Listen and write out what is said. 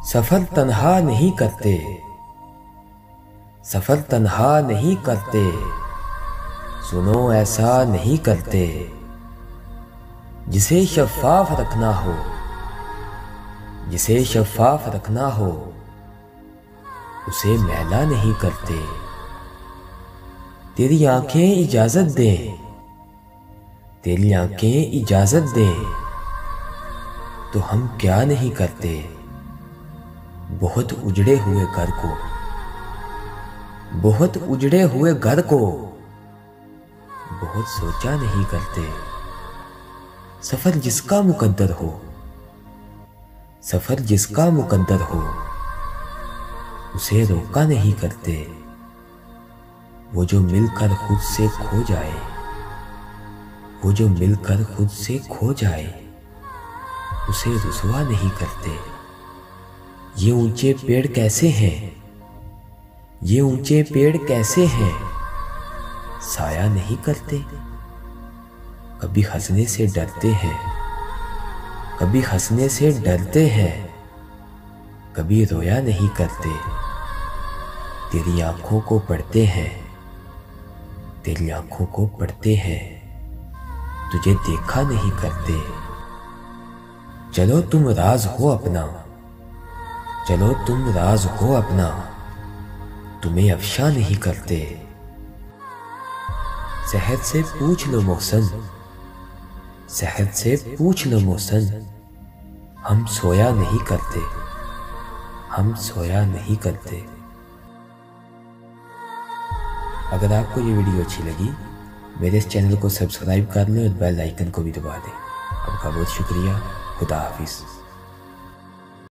सफर तन्हा नहीं करते, सफर तन्हा नहीं करते, सुनो ऐसा नहीं करते। जिसे शफ़ाफ़ रखना हो, जिसे शफ़ाफ़ रखना हो, उसे मैला नहीं करते। तेरी आंखें इजाजत दें, तेरी आंखें इजाजत दें, तो हम क्या नहीं करते। बहुत उजड़े हुए घर को, बहुत उजड़े हुए घर को बहुत सोचा नहीं करते। सफर जिसका मुकद्दर हो, सफर जिसका मुकद्दर हो, उसे रोका नहीं करते। वो जो मिलकर खुद से खो जाए, वो जो मिलकर खुद से खो जाए, उसे रुसवा नहीं करते। ये ऊंचे पेड़ कैसे हैं, ये ऊंचे पेड़ कैसे हैं, साया नहीं करते। कभी हंसने से डरते हैं, कभी हंसने से डरते हैं, कभी रोया नहीं करते। तेरी आंखों को पढ़ते हैं, तेरी आंखों को पढ़ते हैं, तुझे देखा नहीं करते। चलो तुम राज हो अपना, चलो तुम राज हो अपना, तुम्हें अफशा नहीं करते। शहद से पूछ लो मोहसन, शहद से पूछ लो मोहसन, हम सोया नहीं करते, हम सोया नहीं करते। अगर आपको ये वीडियो अच्छी लगी, मेरे इस चैनल को सब्सक्राइब कर लें और बेल आइकन को भी दबा दें। आपका बहुत शुक्रिया। खुदा हाफिज़।